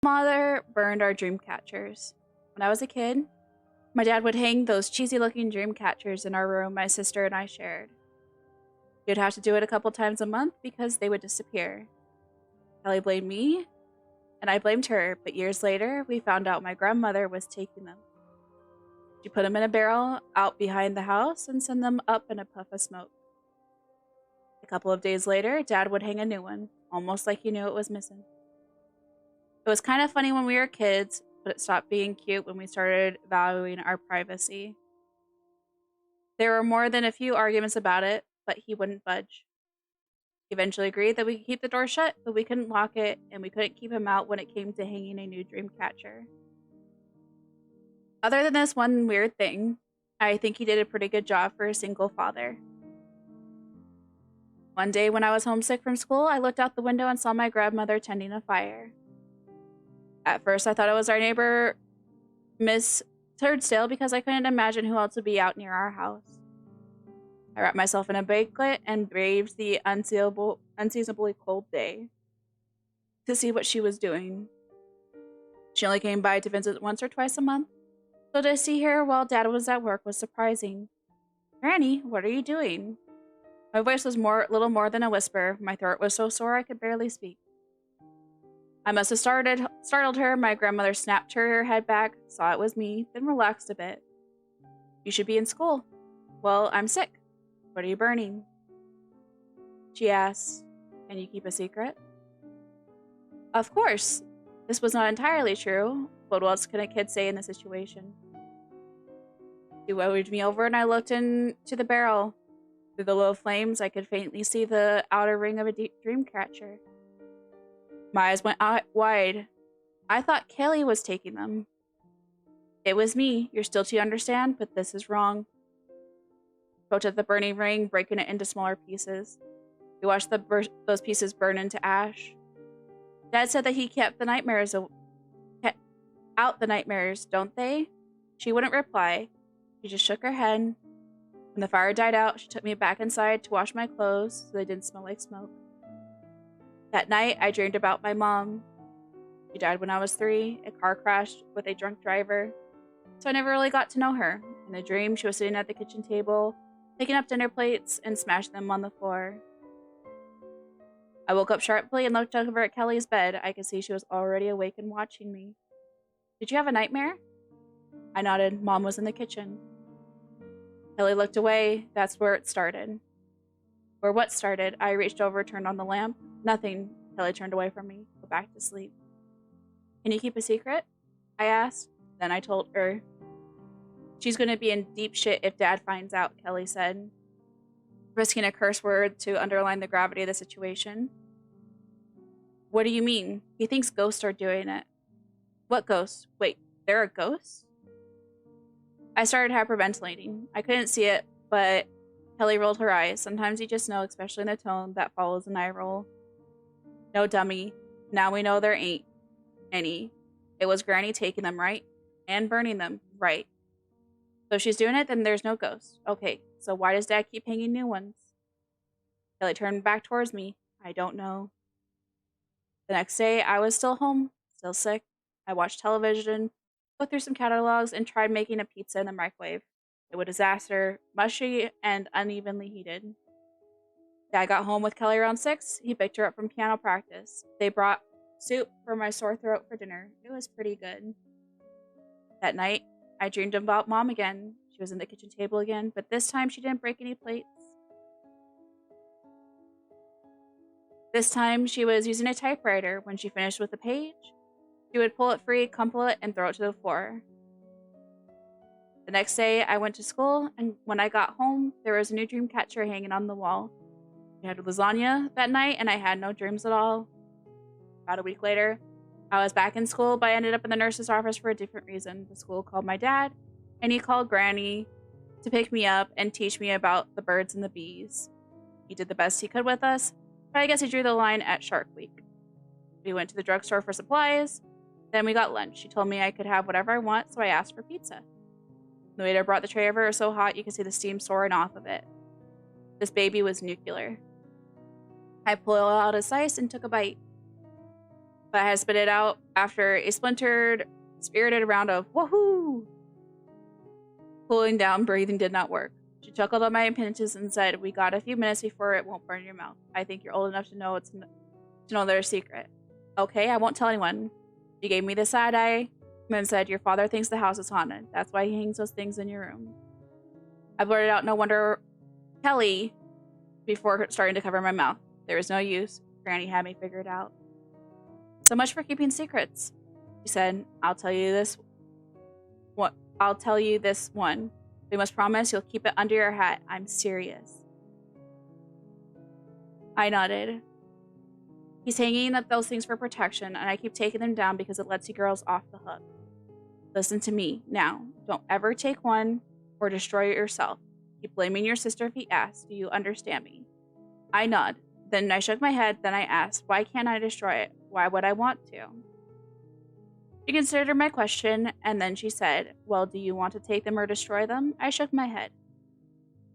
Mother burned our dream catchers. When I was a kid, my dad would hang those cheesy looking dream catchers in our room my sister and I shared. He would have to do it a couple times a month because they would disappear. Kelly blamed me, and I blamed her, but years later, we found out my grandmother was taking them. She put them in a barrel out behind the house and sent them up in a puff of smoke. A couple of days later, Dad would hang a new one, almost like he knew it was missing. It was kind of funny when we were kids, but it stopped being cute when we started valuing our privacy. There were more than a few arguments about it, but he wouldn't budge. He eventually agreed that we could keep the door shut, but we couldn't lock it, and we couldn't keep him out when it came to hanging a new dream catcher. Other than this one weird thing, I think he did a pretty good job for a single father. One day when I was homesick from school, I looked out the window and saw my grandmother tending a fire. At first, I thought it was our neighbor, Miss Turdsdale, because I couldn't imagine who else would be out near our house. I wrapped myself in a blanket and braved the unseasonably cold day to see what she was doing. She only came by to visit once or twice a month, so to see her while Dad was at work was surprising. "Granny, what are you doing?" My voice was little more than a whisper. My throat was so sore I could barely speak. I must have startled her. My grandmother snapped her head back, saw it was me, then relaxed a bit. "You should be in school." "Well, I'm sick." "What are you burning?" She asked. "Can you keep a secret?" Of course. This was not entirely true, but what else can a kid say in this situation? She waved me over and I looked into the barrel. Through the low flames, I could faintly see the outer ring of a deep dream catcher. My eyes went wide. I thought Kelly was taking them. "It was me. You're still to understand, but this is wrong." Spoke at the burning ring, breaking it into smaller pieces. We watched those pieces burn into ash. Dad said that he kept out the nightmares, don't they? She wouldn't reply. She just shook her head. When the fire died out, she took me back inside to wash my clothes so they didn't smell like smoke. That night, I dreamed about my mom. She died when I was 3. A car crashed with a drunk driver, so I never really got to know her. In the dream, she was sitting at the kitchen table, picking up dinner plates and smashing them on the floor. I woke up sharply and looked over at Kelly's bed. I could see she was already awake and watching me. "Did you have a nightmare?" I nodded. Mom was in the kitchen. Kelly looked away. That's where it started. Where what started? I reached over, turned on the lamp. Nothing. Kelly turned away from me. Go back to sleep. "Can you keep a secret?" I asked. Then I told her. "She's going to be in deep shit if Dad finds out," Kelly said, risking a curse word to underline the gravity of the situation. "What do you mean? He thinks ghosts are doing it." "What ghosts? Wait, there are ghosts?" I started hyperventilating. I couldn't see it, but Kelly rolled her eyes. Sometimes you just know, especially in the tone that follows an eye roll. "No, dummy. Now we know there ain't any. It was Granny taking them, right? And burning them, right? So if she's doing it, then there's no ghost. Okay, so why does Dad keep hanging new ones?" Kelly turned back towards me. "I don't know." The next day, I was still home, still sick. I watched television, looked through some catalogs, and tried making a pizza in the microwave. It was a disaster, mushy and unevenly heated. Dad got home with Kelly around 6. He picked her up from piano practice. They brought soup for my sore throat for dinner. It was pretty good. That night, I dreamed about Mom again. She was in the kitchen table again, but this time she didn't break any plates. This time she was using a typewriter. When she finished with a page, she would pull it free, crumple it, and throw it to the floor. The next day, I went to school, and when I got home, there was a new dream catcher hanging on the wall. We had lasagna that night, and I had no dreams at all. About a week later, I was back in school, but I ended up in the nurse's office for a different reason. The school called my dad, and he called Granny to pick me up and teach me about the birds and the bees. He did the best he could with us, but I guess he drew the line at Shark Week. We went to the drugstore for supplies. Then we got lunch. She told me I could have whatever I want, so I asked for pizza. The waiter brought the tray over. It was so hot you could see the steam soaring off of it. This baby was nuclear. I pulled out a slice and took a bite. but I had spit it out after a spirited round of woohoo. Cooling down breathing did not work. She chuckled at my impenitence and said, "We got a few minutes before it won't burn your mouth. I think you're old enough to know their secret." "Okay, I won't tell anyone." She gave me the side eye and then said, "Your father thinks the house is haunted. That's why he hangs those things in your room." I blurted out, "No wonder Kelly," before starting to cover my mouth. There was no use. Granny had me figured out. "So much for keeping secrets," she said. I'll tell you this one. We must promise you'll keep it under your hat. I'm serious." I nodded. "He's hanging up those things for protection, and I keep taking them down because it lets you girls off the hook. Listen to me, now. Don't ever take one or destroy it yourself. Keep blaming your sister if he asks. Do you understand me?" I nod. Then I shook my head. Then I asked, "Why can't I destroy it? Why would I want to?" She considered my question, and then she said, "Well, do you want to take them or destroy them?" I shook my head.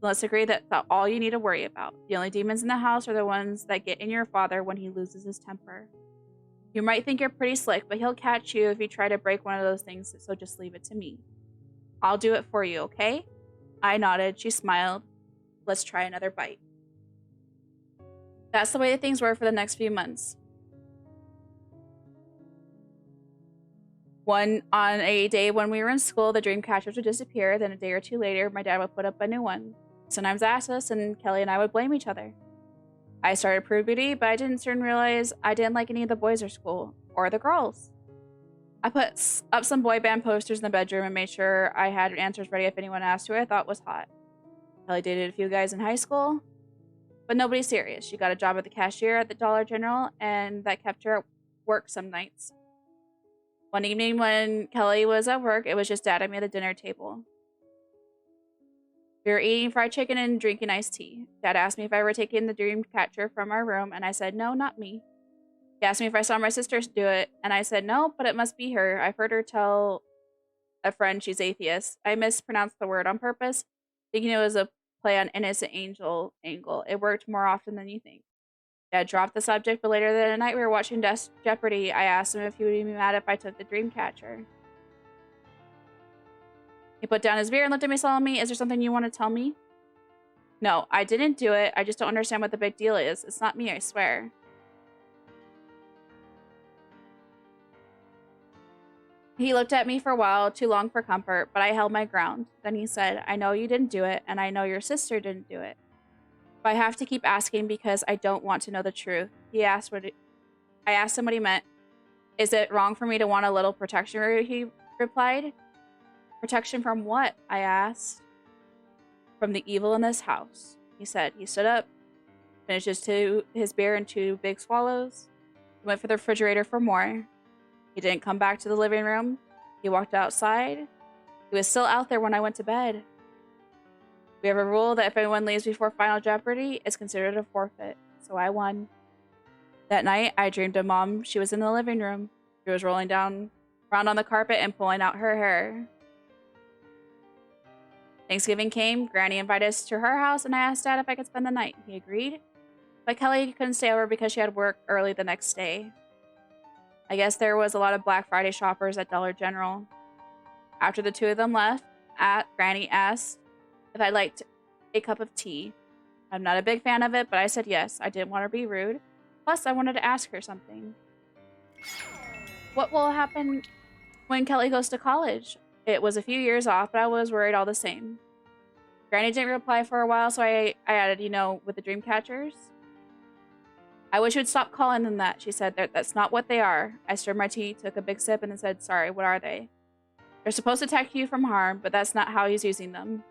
"Let's agree that's all you need to worry about. The only demons in the house are the ones that get in your father when he loses his temper. You might think you're pretty slick, but he'll catch you if you try to break one of those things, so just leave it to me. I'll do it for you, okay?" I nodded. She smiled. "Let's try another bite." That's the way that things were for the next few months. On a day when we were in school, the dream catchers would disappear. Then a day or two later, my dad would put up a new one. Sometimes ask us, and Kelly and I would blame each other. I started puberty, but I didn't soon realize I didn't like any of the boys at school, or the girls. I put up some boy band posters in the bedroom and made sure I had answers ready if anyone asked who I thought was hot. Kelly dated a few guys in high school, but nobody serious. She got a job at the cashier at the Dollar General, and that kept her at work some nights. One evening when Kelly was at work, it was just Dad and me at the dinner table. We were eating fried chicken and drinking iced tea. Dad asked me if I were taking the dream catcher from our room, and I said, "No, not me." He asked me if I saw my sisters do it, and I said, "No, but it must be her. I've heard her tell a friend she's atheist." I mispronounced the word on purpose, thinking it was a play on innocent angel angle. It worked more often than you think. Dad dropped the subject, but later that night we were watching Jeopardy. I asked him if he would be mad if I took the dream catcher. He put down his beer and looked at me solemnly. "Is there something you want to tell me?" "No, I didn't do it. I just don't understand what the big deal is. It's not me, I swear." He looked at me for a while, too long for comfort, but I held my ground. Then he said, "I know you didn't do it, and I know your sister didn't do it. But I have to keep asking because I don't want to know the truth." I asked him what he meant. "Is it wrong for me to want a little protection?" He replied. "Protection from what?" I asked. "From the evil in this house," he said. He stood up, finished his beer in 2 big swallows, went for the refrigerator for more. He didn't come back to the living room. He walked outside. He was still out there when I went to bed. We have a rule that if anyone leaves before Final Jeopardy, it's considered a forfeit, so I won. That night, I dreamed of Mom. She was in the living room. She was rolling down around on the carpet and pulling out her hair. Thanksgiving came. Granny invited us to her house, and I asked Dad if I could spend the night. He agreed, but Kelly couldn't stay over because she had work early the next day. I guess there was a lot of Black Friday shoppers at Dollar General. After the two of them left, Granny asked if I'd like a cup of tea. I'm not a big fan of it, but I said yes. I didn't want to be rude. Plus, I wanted to ask her something. What will happen when Kelly goes to college? It was a few years off, but I was worried all the same. Granny didn't reply for a while, so I added, with the dream catchers. "I wish you would stop calling them that," she said. That's not what they are." I stirred my tea, took a big sip, and then said, "Sorry, what are they?" "They're supposed to protect you from harm, but that's not how he's using them.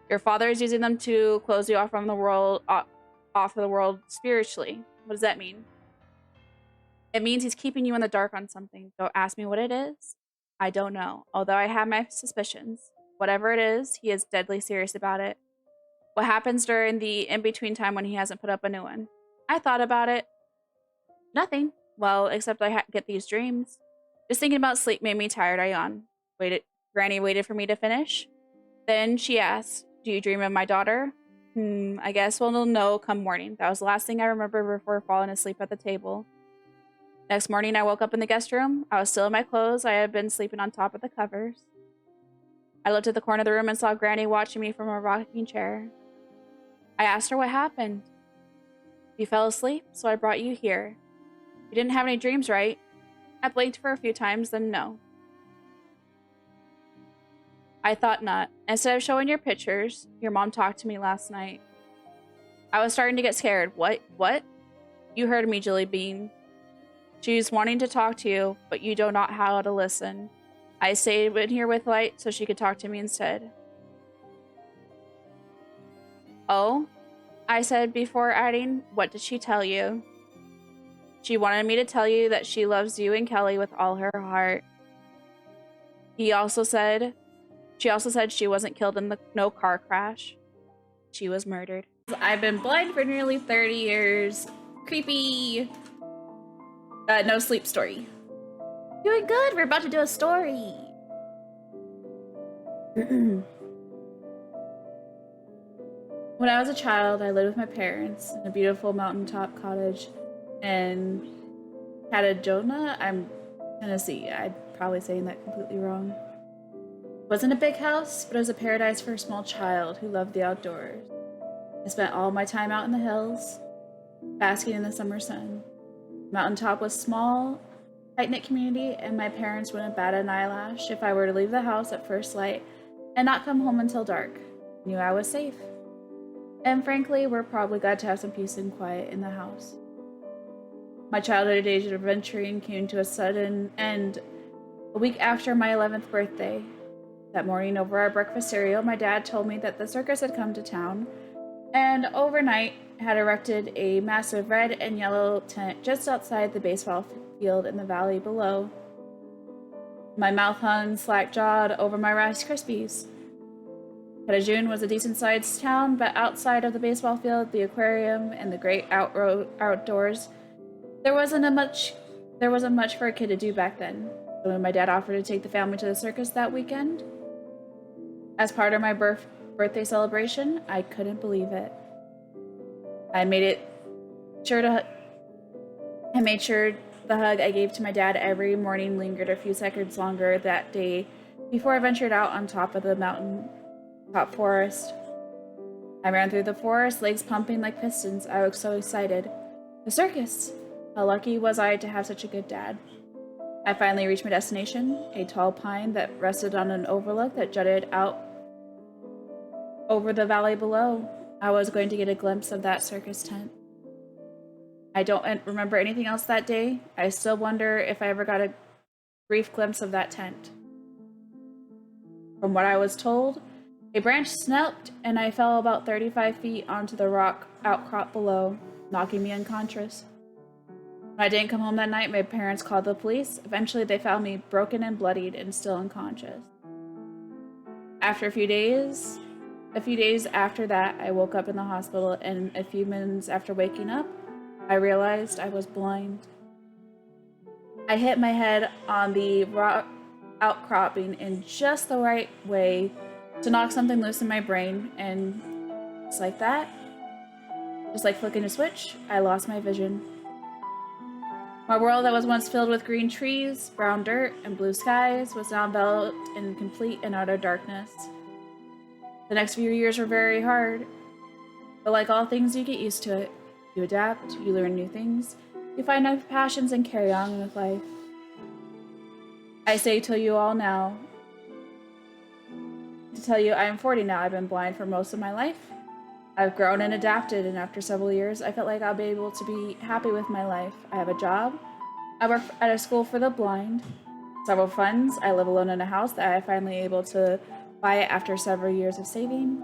Your father is using them to close you off from the world, off of the world spiritually." "What does that mean?" "It means he's keeping you in the dark on something. Don't ask me what it is. I don't know, although I have my suspicions. Whatever it is, he is deadly serious about it." "What happens during the in-between time when he hasn't put up a new one?" I thought about it. "Nothing. Well, except I get these dreams. Just thinking about sleep made me tired." I yawned. Granny waited for me to finish. Then she asked, "Do you dream of my daughter?" I guess we'll know come morning." That was the last thing I remember before falling asleep at the table. Next morning, I woke up in the guest room. I was still in my clothes. I had been sleeping on top of the covers. I looked at the corner of the room and saw Granny watching me from a rocking chair. I asked her what happened. You fell asleep, so I brought you here. You didn't have any dreams, right? I blinked for a few times, then no. I thought not. Instead of showing your pictures, your mom talked to me last night. I was starting to get scared. What? You heard me, Jilly Bean. She's wanting to talk to you, but you don't know how to listen. I stayed in here with Light so she could talk to me instead. Oh? I said before adding, what did she tell you? She wanted me to tell you that she loves you and Kelly with all her heart. She also said she wasn't killed in no car crash. She was murdered. I've been blind for nearly 30 years. Creepy. No sleep story. Doing good. We're about to do a story. When I was a child, I lived with my parents in a beautiful mountaintop cottage in Catadonia, Tennessee. I'm probably saying that completely wrong. It wasn't a big house, but it was a paradise for a small child who loved the outdoors. I spent all my time out in the hills, basking in the summer sun. The mountaintop was small, tight-knit community, and my parents wouldn't bat an eyelash if I were to leave the house at first light and not come home until dark. I knew I was safe. And frankly, we're probably glad to have some peace and quiet in the house. My childhood days of adventuring came to a sudden end a week after my 11th birthday. That morning, over our breakfast cereal, my dad told me that the circus had come to town and overnight had erected a massive red and yellow tent just outside the baseball field in the valley below. My mouth hung slack-jawed over my Rice Krispies. Catadonia was a decent-sized town, but outside of the baseball field, the aquarium, and the great outdoors, there wasn't much for a kid to do back then. So when my dad offered to take the family to the circus that weekend, as part of my birthday celebration, I couldn't believe it. I made sure the hug I gave to my dad every morning lingered a few seconds longer that day before I ventured out on top of the mountain-top forest. I ran through the forest, legs pumping like pistons. I was so excited. The circus! How lucky was I to have such a good dad. I finally reached my destination, a tall pine that rested on an overlook that jutted out over the valley below. I was going to get a glimpse of that circus tent. I don't remember anything else that day. I still wonder if I ever got a brief glimpse of that tent. From what I was told, a branch snapped and I fell about 35 feet onto the rock outcrop below, knocking me unconscious. When I didn't come home that night, my parents called the police. Eventually, they found me broken and bloodied and still unconscious. After a few days after that, I woke up in the hospital, and a few minutes after waking up, I realized I was blind. I hit my head on the rock outcropping in just the right way to knock something loose in my brain, and just like that, just like flicking a switch, I lost my vision. My world that was once filled with green trees, brown dirt, and blue skies was now enveloped in complete and utter darkness. The next few years were very hard, but like all things, you get used to it. You adapt, you learn new things, you find new passions, and carry on with life. I say to you all now, to tell you I am 40 now. I've been blind for most of my life. I've grown and adapted, and after several years, I felt like I'll be able to be happy with my life. I have a job. I work at a school for the blind. Several funds. I live alone in a house that I finally able to buy after several years of saving.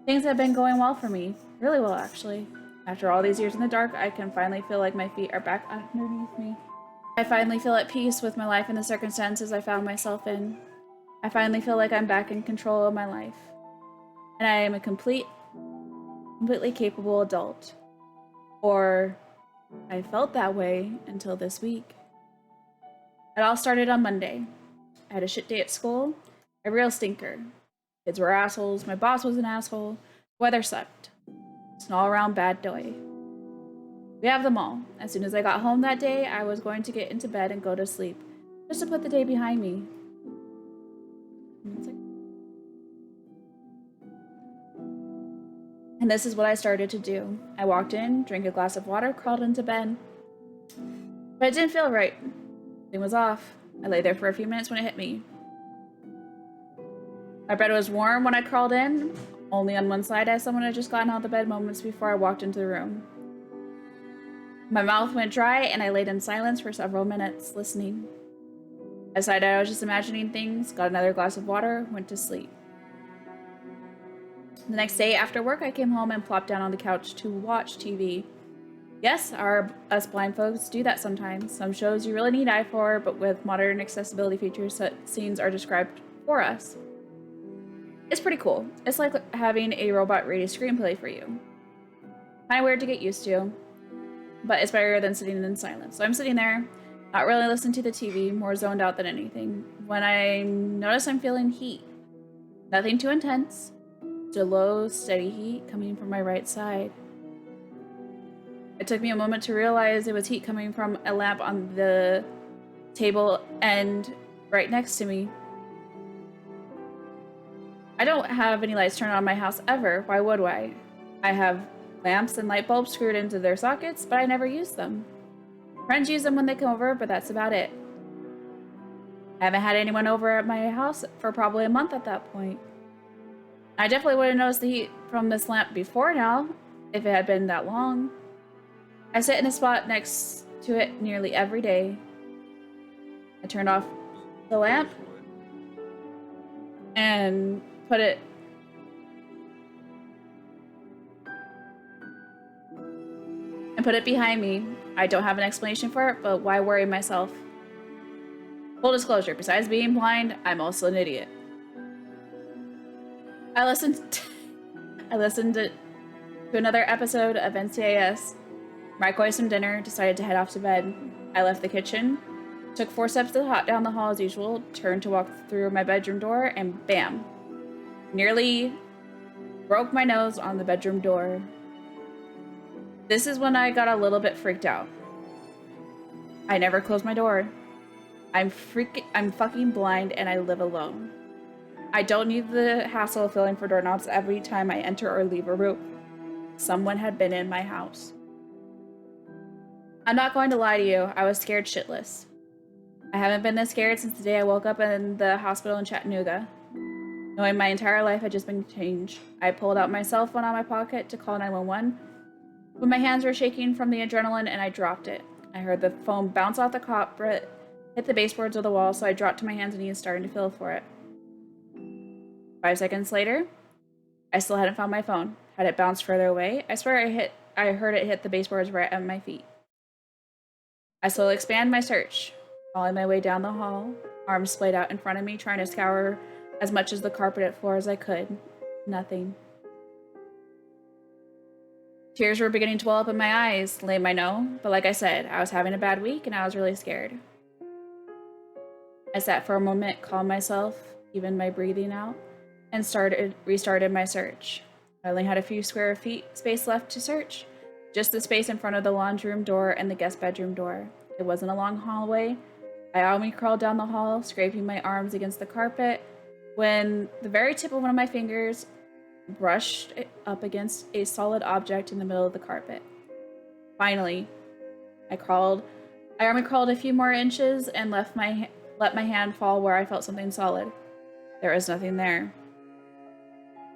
Things have been going well for me. Really well, actually. After all these years in the dark, I can finally feel like my feet are back underneath me. I finally feel at peace with my life and the circumstances I found myself in. I finally feel like I'm back in control of my life. And I am a completely capable adult. Or I felt that way until this week. It all started on Monday. I had a shit day at school. A real stinker. Kids were assholes. My boss was an asshole. Weather sucked. It's an all-around bad day. We We have them all. As soon as I got home that day, I was going to get into bed and go to sleep, just to put the day behind me. And this is what I started to do. I walked in, drank a glass of water, crawled into bed. But it didn't feel right. Something was off. I lay there for a few minutes when it hit me. My bed was warm when I crawled in, only on one side as someone had just gotten out of the bed moments before I walked into the room. My mouth went dry and I laid in silence for several minutes, listening. I decided I was just imagining things, got another glass of water, went to sleep. The next day after work, I came home and plopped down on the couch to watch TV. Yes, us blind folks do that sometimes. Some shows you really need eye for, but with modern accessibility features, scenes are described for us. It's pretty cool. It's like having a robot read a screenplay for you. Kind of weird to get used to, but it's better than sitting in silence. So I'm sitting there, not really listening to the TV, more zoned out than anything, when I notice I'm feeling heat. Nothing too intense, just a low, steady heat coming from my right side. It took me a moment to realize it was heat coming from a lamp on the table and right next to me. I don't have any lights turned on in my house ever. Why would I? I have lamps and light bulbs screwed into their sockets, but I never use them. Friends use them when they come over, but that's about it. I haven't had anyone over at my house for probably a month at that point. I definitely would have noticed the heat from this lamp before now, if it had been that long. I sit in a spot next to it nearly every day. I turned off the lamp and put it behind me. I don't have an explanation for it, but why worry myself? Full disclosure, besides being blind, I'm also an idiot. I listened to another episode of NCIS, microwaved some dinner, decided to head off to bed. I left the kitchen, took 4 steps down the hall as usual, turned to walk through my bedroom door, and bam! Nearly broke my nose on the bedroom door. This is when I got a little bit freaked out. I never close my door. I'm fucking blind and I live alone. I don't need the hassle of feeling for doorknobs every time I enter or leave a room. Someone had been in my house. I'm not going to lie to you, I was scared shitless. I haven't been this scared since the day I woke up in the hospital in Chattanooga. Knowing my entire life had just been changed. I pulled out my cell phone out of my pocket to call 911, but my hands were shaking from the adrenaline and I dropped it. I heard the phone bounce off the carpet, hit the baseboards of the wall, so I dropped to my hands and knees starting to feel for it. 5 seconds later, I still hadn't found my phone. Had it bounced further away? I swear I heard it hit the baseboards right at my feet. I slowly expand my search, following my way down the hall, arms splayed out in front of me, trying to scour as much as the carpeted floor as I could. Nothing. Tears were beginning to well up in my eyes, lame I know, but like I said, I was having a bad week and I was really scared. I sat for a moment, calmed myself, even my breathing out, and restarted my search. I only had a few square feet space left to search, just the space in front of the laundry room door and the guest bedroom door. It wasn't a long hallway. I only crawled down the hall, scraping my arms against the carpet, when the very tip of one of my fingers brushed up against a solid object in the middle of the carpet. Finally, I only crawled a few more inches and let my hand fall where I felt something solid. There was nothing there.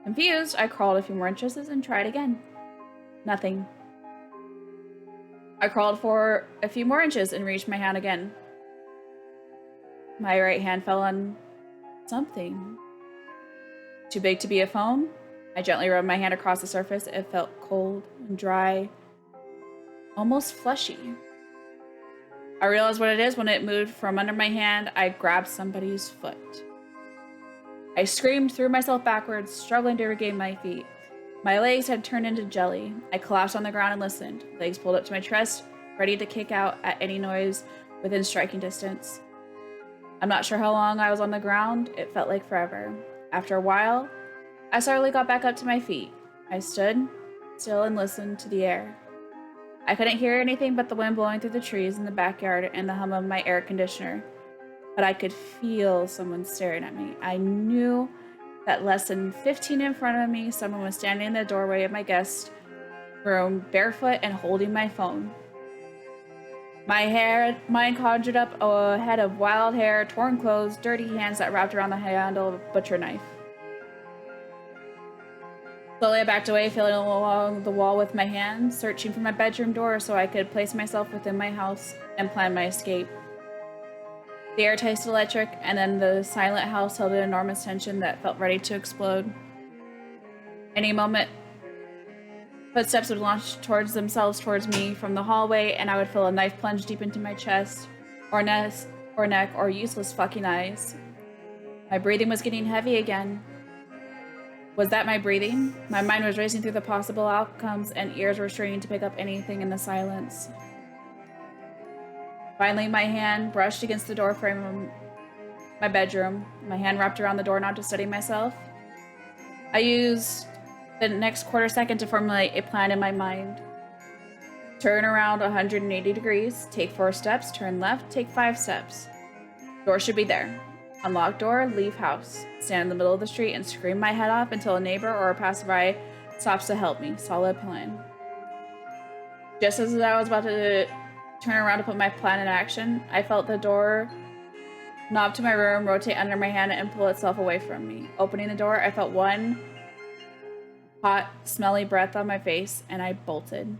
Confused, I crawled a few more inches and tried again. Nothing. I crawled for a few more inches and reached my hand again. My right hand fell on something. Too big to be a phone? I gently rubbed my hand across the surface. It felt cold and dry, almost fleshy. I realized what it is when it moved from under my hand. I grabbed somebody's foot. I screamed, threw myself backwards, struggling to regain my feet. My legs had turned into jelly. I collapsed on the ground and listened, legs pulled up to my chest, ready to kick out at any noise within striking distance. I'm not sure how long I was on the ground. It felt like forever. After a while, I slowly got back up to my feet. I stood still and listened to the air. I couldn't hear anything but the wind blowing through the trees in the backyard and the hum of my air conditioner. But I could feel someone staring at me. I knew that less than 15 in front of me, someone was standing in the doorway of my guest room, barefoot and holding my phone. My mind conjured up a head of wild hair, torn clothes, dirty hands that wrapped around the handle of a butcher knife. Slowly I backed away, feeling along the wall with my hands, searching for my bedroom door so I could place myself within my house and plan my escape. The air tasted electric, and then the silent house held an enormous tension that felt ready to explode. Any moment, footsteps would launch themselves towards me from the hallway, and I would feel a knife plunge deep into my chest, or neck, or useless fucking eyes. My breathing was getting heavy again. Was that my breathing? My mind was racing through the possible outcomes, and ears were straining to pick up anything in the silence. Finally, my hand brushed against the door frame of my bedroom. My hand wrapped around the doorknob to steady myself. I used the next quarter second to formulate a plan in my mind. Turn around 180 degrees, take 4 steps, turn left, take 5 steps. Door should be there. Unlock door, leave house. Stand in the middle of the street and scream my head off until a neighbor or a passerby stops to help me. Solid plan. Just as I was about to turn around to put my plan in action, I felt the door knob to my room rotate under my hand and pull itself away from me. Opening the door, I felt one hot, smelly breath on my face, and I bolted.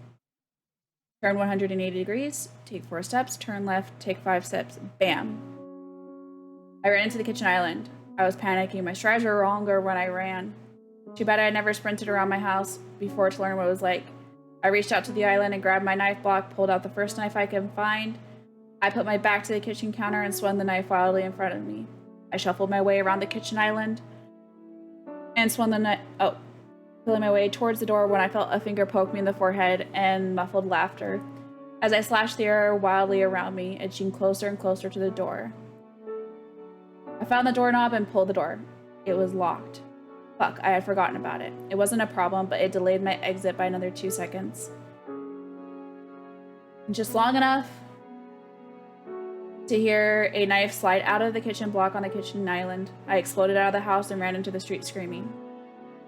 Turn 180 degrees, take 4 steps, turn left, take 5 steps. Bam. I ran into the kitchen island. I was panicking. My strides were longer when I ran. Too bad I had never sprinted around my house before to learn what it was like. I reached out to the island and grabbed my knife block, pulled out the first knife I could find. I put my back to the kitchen counter and swung the knife wildly in front of me. I shuffled my way around the kitchen island and swung the knife, feeling my way towards the door when I felt a finger poke me in the forehead and muffled laughter. As I slashed the air wildly around me, edging closer and closer to the door. I found the doorknob and pulled the door. It was locked. Fuck, I had forgotten about it. It wasn't a problem, but it delayed my exit by another 2 seconds. Just long enough to hear a knife slide out of the kitchen block on the kitchen island. I exploded out of the house and ran into the street screaming.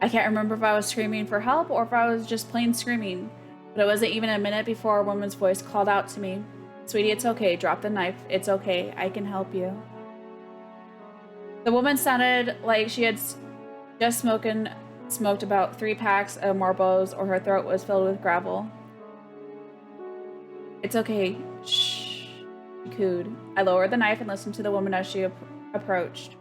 I can't remember if I was screaming for help or if I was just plain screaming, but it wasn't even a minute before a woman's voice called out to me. Sweetie, it's okay. Drop the knife. It's okay. I can help you. The woman sounded like she had just smoked about 3 packs of Marlboros, or her throat was filled with gravel. It's okay. Shh. She cooed. I lowered the knife and listened to the woman as she approached.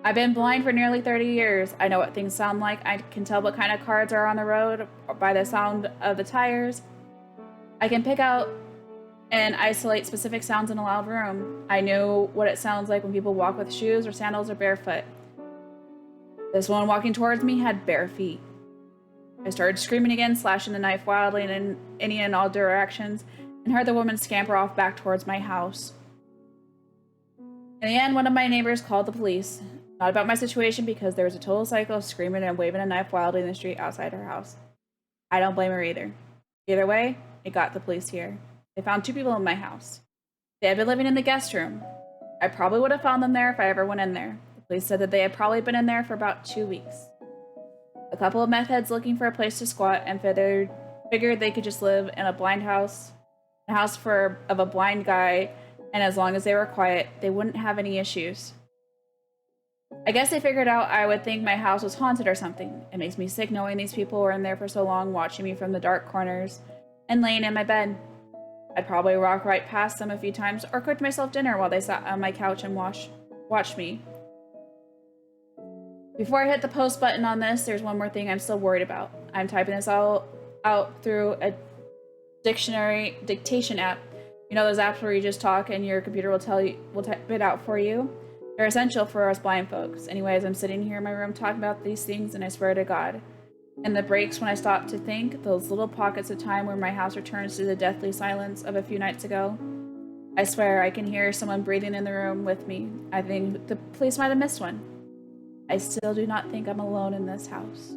I've been blind for nearly 30 years. I know what things sound like. I can tell what kind of cars are on the road by the sound of the tires. I can pick out and isolate specific sounds in a loud room. I knew what it sounds like when people walk with shoes or sandals or barefoot. This one walking towards me had bare feet. I started screaming again, slashing the knife wildly in any and all directions, and heard the woman scamper off back towards my house. In the end, one of my neighbors called the police. Not about my situation, because there was a total psycho screaming and waving a knife wildly in the street outside her house. I don't blame her either. Either way, it got the police here. They found 2 people in my house. They had been living in the guest room. I probably would have found them there if I ever went in there. The police said that they had probably been in there for about 2 weeks. A couple of meth heads looking for a place to squat and figured they could just live in a house of a blind guy, and as long as they were quiet, they wouldn't have any issues. I guess they figured out I would think my house was haunted or something. It makes me sick knowing these people were in there for so long, watching me from the dark corners and laying in my bed. I'd probably walk right past them a few times or cooked myself dinner while they sat on my couch and watched me. Before I hit the post button on this, there's one more thing I'm still worried about. I'm typing this all out through a dictation app. You know those apps where you just talk and your computer will type it out for you? They're essential for us blind folks. Anyways, I'm sitting here in my room talking about these things, and I swear to God, in the breaks when I stop to think, those little pockets of time where my house returns to the deathly silence of a few nights ago, I swear I can hear someone breathing in the room with me. I think the police might have missed one. I still do not think I'm alone in this house.